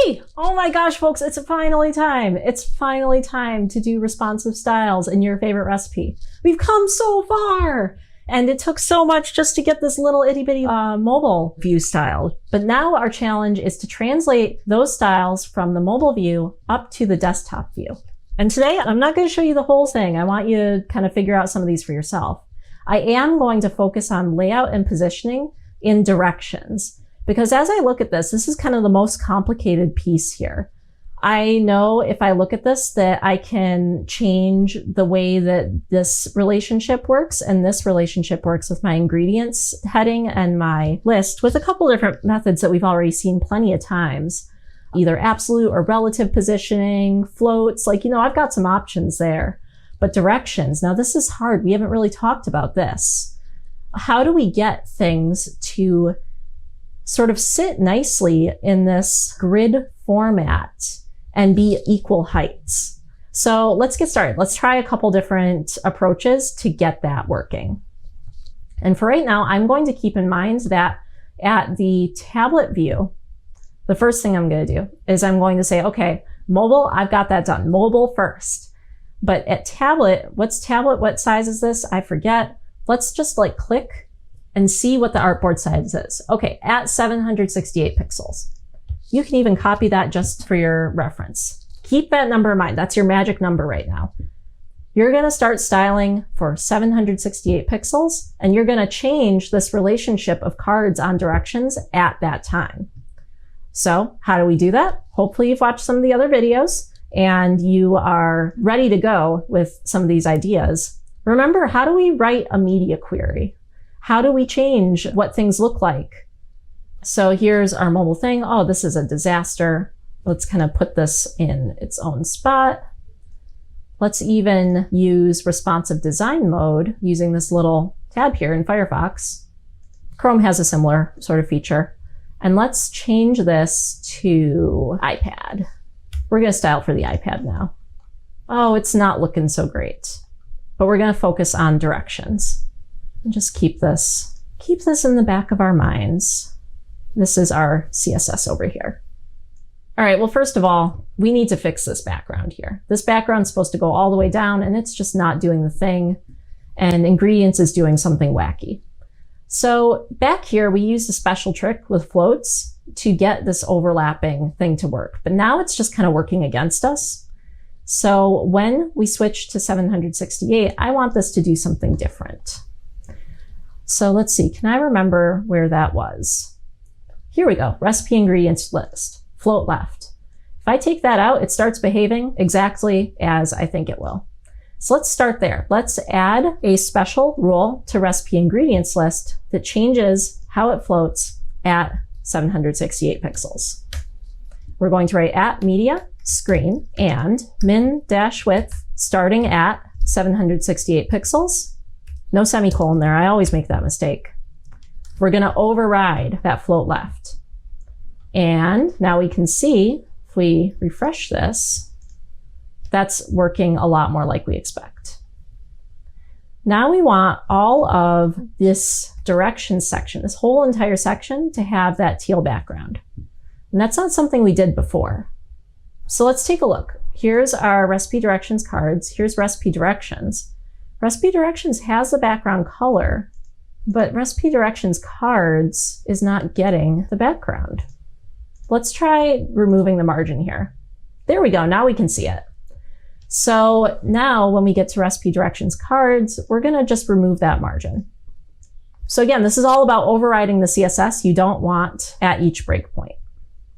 Yay! Oh my gosh, folks, it's finally time. It's finally time to do responsive styles in your favorite recipe. We've come so far. And it took so much just to get this little itty bitty mobile view style. But now our challenge is to translate those styles from the mobile view up to the desktop view. And today I'm not going to show you the whole thing. I want you to kind of figure out some of these for yourself. I am going to focus on layout and positioning in directions. Because as I look at this is kind of the most complicated piece here. I know if I look at this that I can change the way that this relationship works, and this relationship works with my ingredients heading and my list with a couple different methods that we've already seen plenty of times. Either absolute or relative positioning, floats, I've got some options there. But directions, now this is hard. We haven't really talked about this. How do we get things to sort of sit nicely in this grid format and be equal heights? So let's get started. Let's try a couple different approaches to get that working. And for right now, I'm going to keep in mind that at the tablet view, the first thing I'm going to do is I'm going to say, okay, mobile, I've got that done. Mobile first. But at tablet, what's tablet? What size is this? I forget. Let's just click and see what the artboard size is. Okay, at 768 pixels. You can even copy that just for your reference. Keep that number in mind. That's your magic number right now. You're going to start styling for 768 pixels, and you're going to change this relationship of cards on directions at that time. So how do we do that? Hopefully you've watched some of the other videos and you are ready to go with some of these ideas. Remember, how do we write a media query? How do we change what things look like? So here's our mobile thing. Oh, this is a disaster. Let's kind of put this in its own spot. Let's even use responsive design mode using this little tab here in Firefox. Chrome has a similar sort of feature. And let's change this to iPad. We're going to style for the iPad now. Oh, it's not looking so great. But we're going to focus on directions. And just keep this in the back of our minds. This is our CSS over here. All right, well, first of all, we need to fix this background here. This background's supposed to go all the way down and it's just not doing the thing. And ingredients is doing something wacky. So back here, we used a special trick with floats to get this overlapping thing to work. But now it's just kind of working against us. So when we switch to 768, I want this to do something different. So let's see, can I remember where that was? Here we go, recipe ingredients list, float left. If I take that out, it starts behaving exactly as I think it will. So let's start there. Let's add a special rule to recipe ingredients list that changes how it floats at 768 pixels. We're going to write at media screen and min-width starting at 768 pixels. No semicolon there. I always make that mistake. We're going to override that float left. And now we can see, if we refresh this, that's working a lot more like we expect. Now we want all of this directions section, this whole entire section, to have that teal background. And that's not something we did before. So let's take a look. Here's our recipe directions cards. Here's recipe directions. Recipe directions has the background color, but recipe directions cards is not getting the background. Let's try removing the margin here. There we go. Now we can see it. So now when we get to recipe directions cards, we're going to just remove that margin. So again, this is all about overriding the CSS you don't want at each breakpoint.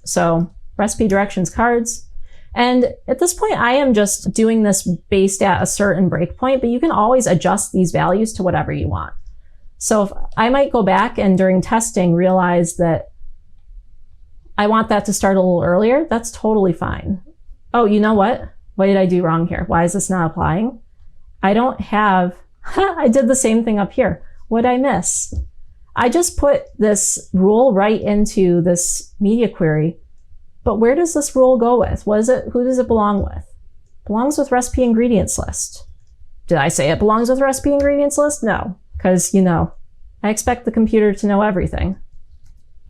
So recipe directions cards. And at this point, I am just doing this based at a certain breakpoint, but you can always adjust these values to whatever you want. So if I might go back and during testing realize that I want that to start a little earlier, that's totally fine. Oh, you know what? What did I do wrong here? Why is this not applying? I don't have, I did the same thing up here. What did I miss? I just put this rule right into this media query. But where does this rule go with? What is it? Who does it belong with? It belongs with recipe ingredients list. Did I say it belongs with recipe ingredients list? No, because I expect the computer to know everything.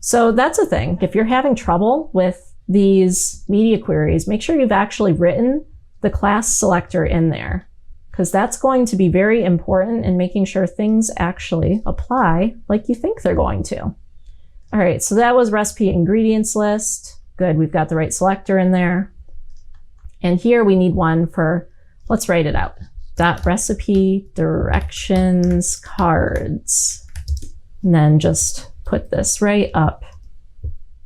So that's a thing. If you're having trouble with these media queries, make sure you've actually written the class selector in there, because that's going to be very important in making sure things actually apply like you think they're going to. All right, so that was recipe ingredients list. Good, we've got the right selector in there. And here we need one for, let's write it out. .recipe directions cards. And then just put this right up.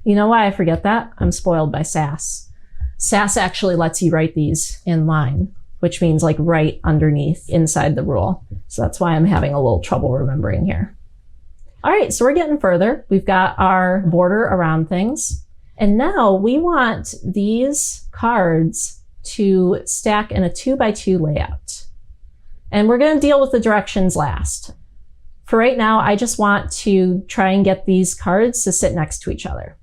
You know why I forget that? I'm spoiled by SAS. SAS actually lets you write these in line, which means like right underneath inside the rule. So that's why I'm having a little trouble remembering here. All right, so we're getting further. We've got our border around things. And now we want these cards to stack in a 2x2 layout. And we're going to deal with the directions last. For right now, I just want to try and get these cards to sit next to each other.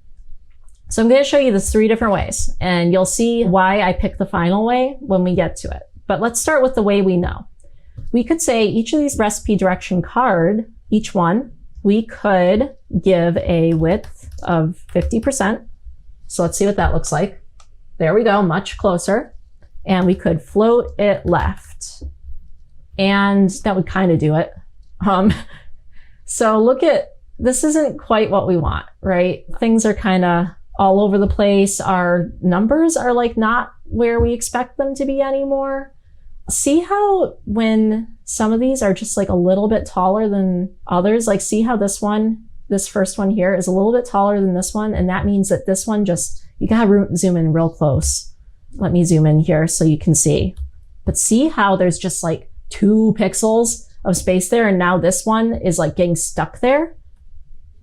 So I'm going to show you this 3 different ways, and you'll see why I pick the final way when we get to it. But let's start with the way we know. We could say each of these recipe direction card, each one, we could give a width of 50%. So let's see what that looks like. There we go, much closer. And we could float it left. And that would kind of do it. So look at, this isn't quite what we want, right? Things are kind of all over the place. Our numbers are like not where we expect them to be anymore. See how when some of these are just like a little bit taller than others, like see how this one, this first one here is a little bit taller than this one. And that means that this one just, you gotta zoom in real close. Let me zoom in here so you can see. But see how there's just like 2 pixels of space there, and now this one is like getting stuck there?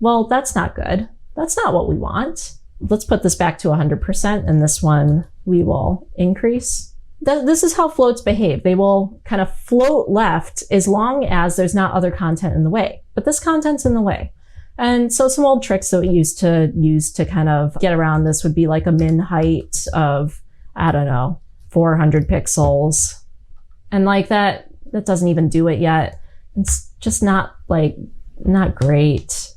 Well, that's not good. That's not what we want. Let's put this back to 100%, and this one we will increase. This is how floats behave. They will kind of float left as long as there's not other content in the way. But this content's in the way. And so some old tricks that we used to use to kind of get around this would be like a min height of, I don't know, 400 pixels. And like that doesn't even do it yet. It's just not great.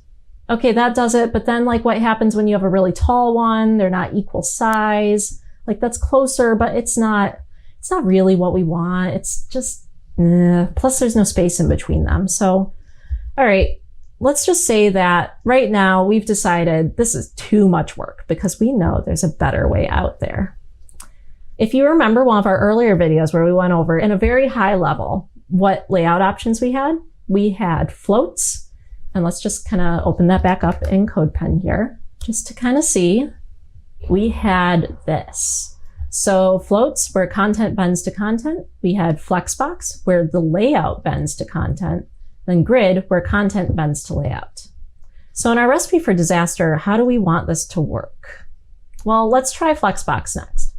Okay, that does it. But then like what happens when you have a really tall one? They're not equal size. Like that's closer, but it's not really what we want. It's just, plus there's no space in between them. So, all right, let's just say that right now we've decided this is too much work because we know there's a better way out there. If you remember one of our earlier videos where we went over in a very high level what layout options we had floats. And let's just kind of open that back up in CodePen here just to kind of see. We had this. So floats where content bends to content. We had flexbox where the layout bends to content. Then grid where content bends to layout. So in our recipe for disaster, how do we want this to work? Well, let's try flexbox next.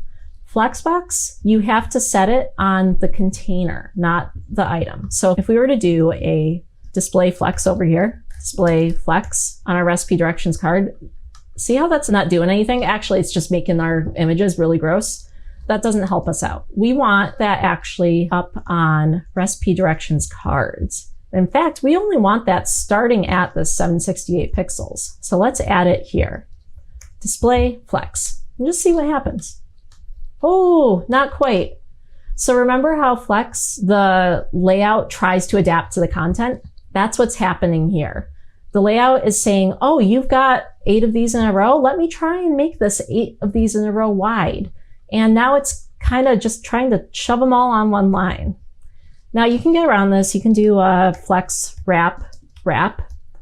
Flexbox, you have to set it on the container, not the item. So if we were to do a display flex over here, display flex on our recipe directions card, see how that's not doing anything? Actually, it's just making our images really gross. That doesn't help us out. We want that actually up on recipe directions cards. In fact, we only want that starting at the 768 pixels. So let's add it here. Display flex, and just see what happens. Oh, not quite. So remember how flex, the layout tries to adapt to the content? That's what's happening here. The layout is saying, oh, you've got 8 of these in a row. Let me try and make this 8 of these in a row wide. And now it's kind of just trying to shove them all on one line. Now you can get around this. You can do a flex wrap.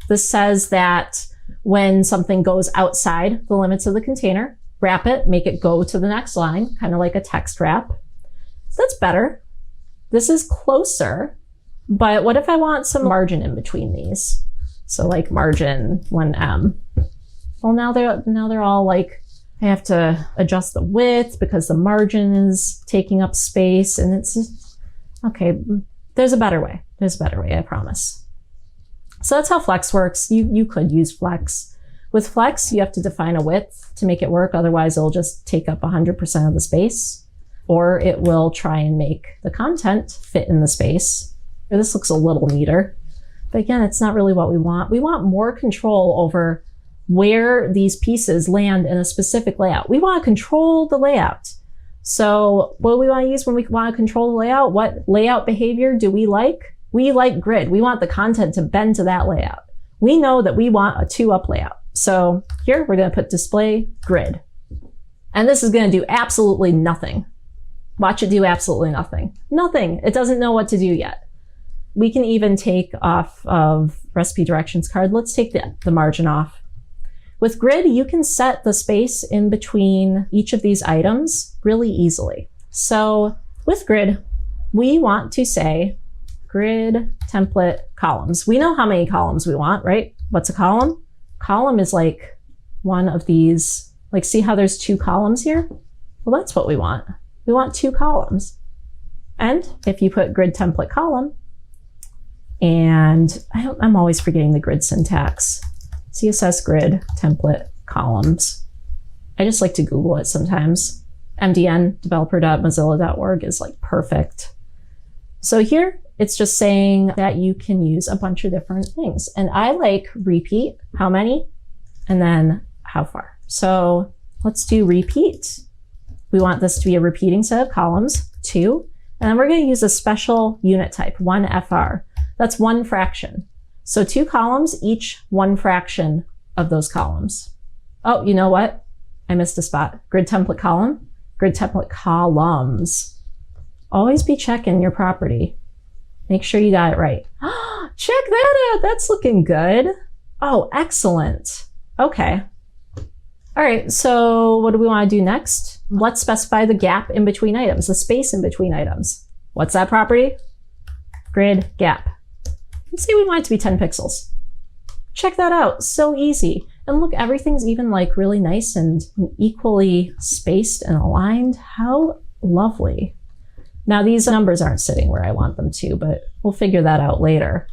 This says that when something goes outside the limits of the container, wrap it, make it go to the next line, kind of like a text wrap. That's better. This is closer, but what if I want some margin in between these? So like margin 1em. Well, now they're all like, I have to adjust the width because the margin is taking up space, and it's just, okay, there's a better way. There's a better way, I promise. So that's how flex works. You could use flex. With flex, you have to define a width to make it work. Otherwise, it'll just take up 100% of the space, or it will try and make the content fit in the space. Or this looks a little neater. But again, it's not really what we want. We want more control over where these pieces land in a specific layout. We want to control the layout. So what do we want to use when we want to control the layout? What layout behavior do we like? We like grid. We want the content to bend to that layout. We know that we want a 2-up layout. So here we're going to put display grid. And this is going to do absolutely nothing. Watch it do absolutely nothing. Nothing. It doesn't know what to do yet. We can even take off of recipe directions card. Let's take the margin off. With grid, you can set the space in between each of these items really easily. So with grid, we want to say grid template columns. We know how many columns we want, right? What's a column? Column is like one of these, like see how there's 2 columns here? Well, that's what we want. We want 2 columns. And if you put grid template column, and I'm always forgetting the grid syntax. CSS Grid template columns. I just like to Google it sometimes. MDN developer.mozilla.org is like perfect. So here it's just saying that you can use a bunch of different things. And I like repeat, how many, and then how far. So let's do repeat. We want this to be a repeating set of columns, 2. And then we're going to use a special unit type, 1FR. That's 1 fraction. So 2 columns, each 1 fraction of those columns. Oh, you know what? I missed a spot. Grid template column, grid template columns. Always be checking your property. Make sure you got it right. Check that out. That's looking good. Oh, excellent. Okay. All right. So what do we want to do next? Let's specify the gap in between items, the space in between items. What's that property? Grid gap. Let's say we want it to be 10 pixels. Check that out. So easy. And look, everything's even like really nice and equally spaced and aligned. How lovely. Now these numbers aren't sitting where I want them to, but we'll figure that out later.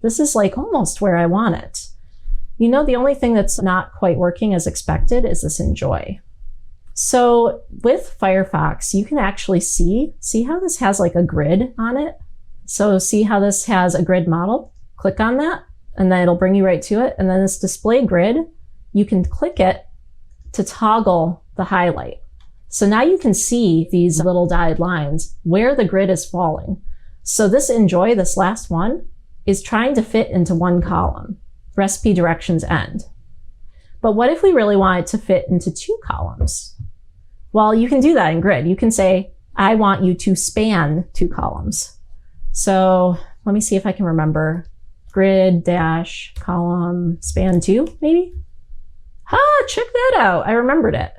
This is like almost where I want it. You know, the only thing that's not quite working as expected is this enjoy. So with Firefox, you can actually see how this has like a grid on it. So see how this has a grid model? Click on that, and then it'll bring you right to it. And then this display grid, you can click it to toggle the highlight. So now you can see these little dotted lines where the grid is falling. So this enjoy, this last one, is trying to fit into 1 column, recipe directions end. But what if we really want it to fit into 2 columns? Well, you can do that in grid. You can say, I want you to span 2 columns. So let me see if I can remember. Grid dash column span 2, maybe? Check that out. I remembered it.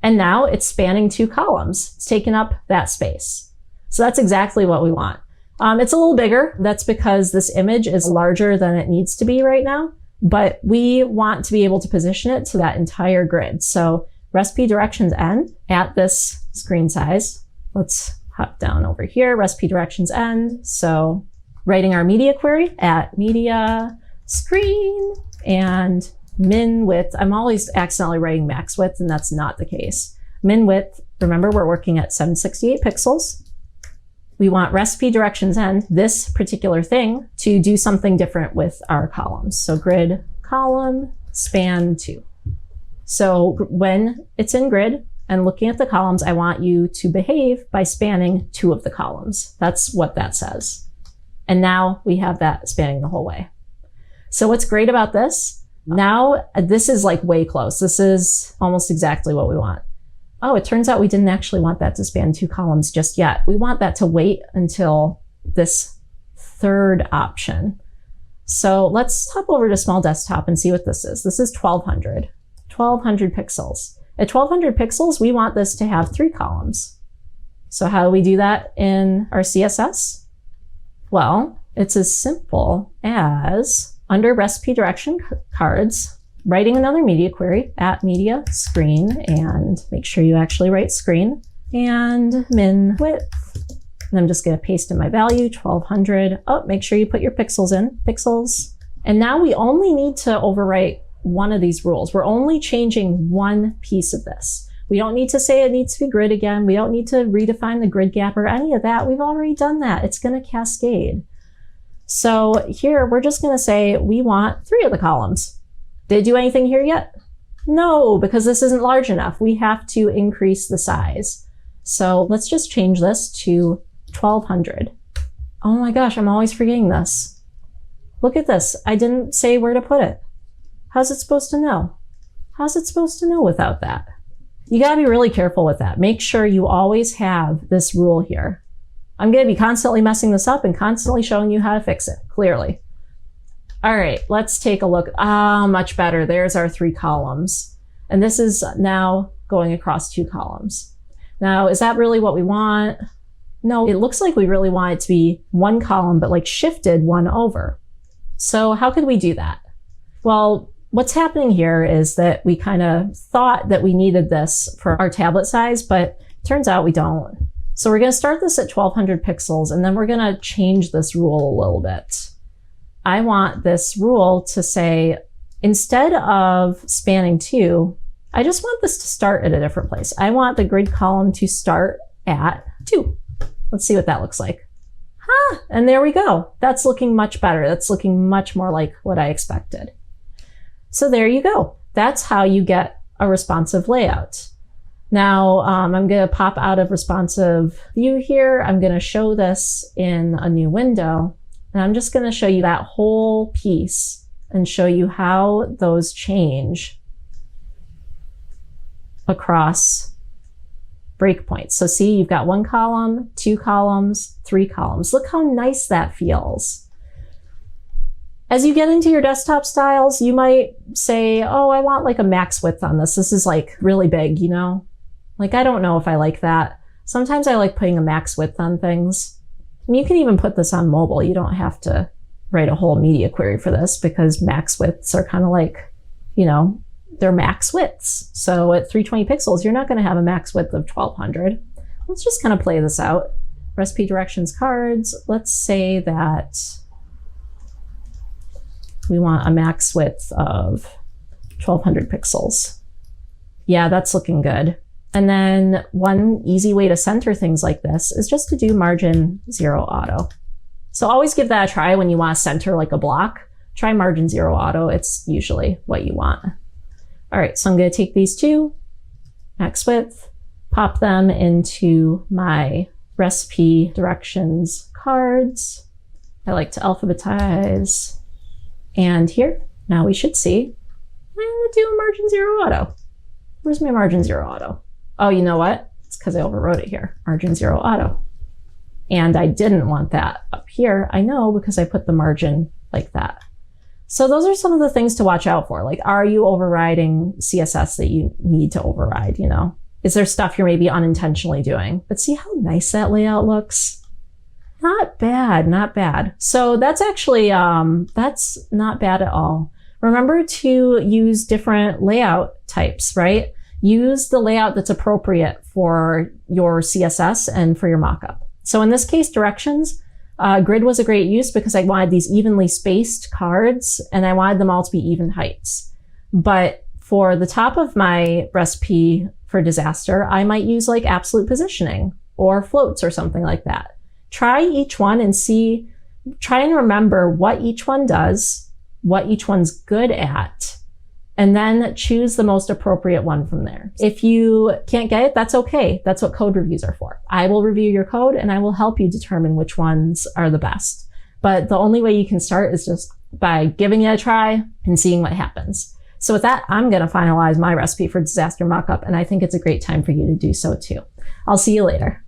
And now it's spanning 2 columns. It's taken up that space. So that's exactly what we want. It's a little bigger. That's because this image is larger than it needs to be right now, but we want to be able to position it to that entire grid. So recipe directions end at this screen size. Let's hop down over here, recipe directions end. So writing our media query at media screen and min width. I'm always accidentally writing max width, and that's not the case. Min width, remember we're working at 768 pixels. We want recipe directions end, this particular thing, to do something different with our columns. So grid column span 2. So when it's in grid and looking at the columns, I want you to behave by spanning 2 of the columns. That's what that says. And now we have that spanning the whole way. So what's great about this? Now this is like way close. This is almost exactly what we want. Oh, it turns out we didn't actually want that to span 2 columns just yet. We want that to wait until this 3rd option. So let's hop over to small desktop and see what this is. This is 1200 pixels. At 1200 pixels, we want this to have 3 columns. So how do we do that in our CSS? Well, it's as simple as under recipe direction cards, writing another media query at media screen, and make sure you actually write screen, and min width. And I'm just going to paste in my value, 1200. Oh, make sure you put your pixels in, pixels. And now we only need to overwrite one of these rules. We're only changing one piece of this. We don't need to say it needs to be grid again. We don't need to redefine the grid gap or any of that. We've already done that. It's going to cascade. So here we're just going to say we want 3 of the columns. Did it do anything here yet? No, because this isn't large enough. We have to increase the size. So let's just change this to 1200. Oh my gosh, I'm always forgetting this. Look at this. I didn't say where to put it. How's it supposed to know? How's it supposed to know without that? You gotta be really careful with that. Make sure you always have this rule here. I'm gonna be constantly messing this up and constantly showing you how to fix it, clearly. All right, let's take a look. Much better. There's our 3 columns. And this is now going across 2 columns. Now, is that really what we want? No, it looks like we really want it to be 1 column, but like shifted 1 over. So how could we do that? Well, what's happening here is that we kind of thought that we needed this for our tablet size, but turns out we don't. So we're going to start this at 1200 pixels, and then we're going to change this rule a little bit. I want this rule to say, instead of spanning 2, I just want this to start at a different place. I want the grid column to start at 2. Let's see what that looks like. And there we go. That's looking much better. That's looking much more like what I expected. So there you go. That's how you get a responsive layout. Now, I'm going to pop out of responsive view here. I'm going to show this in a new window. And I'm just going to show you that whole piece and show you how those change across breakpoints. So see, you've got 1 column, 2 columns, 3 columns. Look how nice that feels. As you get into your desktop styles, you might say, oh, I want like a max width on this. This is like really big, you know? Like, I don't know if I like that. Sometimes I like putting a max width on things. And you can even put this on mobile. You don't have to write a whole media query for this because max widths are kind of like, you know, they're max widths. So at 320 pixels, you're not going to have a max width of 1200. Let's just kind of play this out. Recipe directions cards. Let's say that we want a max width of 1200 pixels. Yeah, that's looking good. And then one easy way to center things like this is just to do margin 0 auto. So always give that a try when you want to center like a block. Try margin 0 auto. It's usually what you want. All right, so I'm going to take these 2, max width, pop them into my recipe directions cards. I like to alphabetize. And here, now we should see, I'm going to do a margin 0 auto. Where's my margin 0 auto? Oh, you know what? It's because I overwrote it here. Margin 0 auto. And I didn't want that up here. I know because I put the margin like that. So those are some of the things to watch out for. Like, are you overriding CSS that you need to override, you know? Is there stuff you're maybe unintentionally doing? But see how nice that layout looks? Not bad, not bad. So that's actually, that's not bad at all. Remember to use different layout types, right? Use the layout that's appropriate for your CSS and for your mockup. So in this case, directions, grid was a great use because I wanted these evenly spaced cards and I wanted them all to be even heights. But for the top of my recipe for disaster, I might use like absolute positioning or floats or something like that. Try each one and see, try and remember what each one does, what each one's good at, and then choose the most appropriate one from there. If you can't get it, that's okay. That's what code reviews are for. I will review your code and I will help you determine which ones are the best. But the only way you can start is just by giving it a try and seeing what happens. So with that, I'm going to finalize my recipe for disaster mockup, and I think it's a great time for you to do so too. I'll see you later.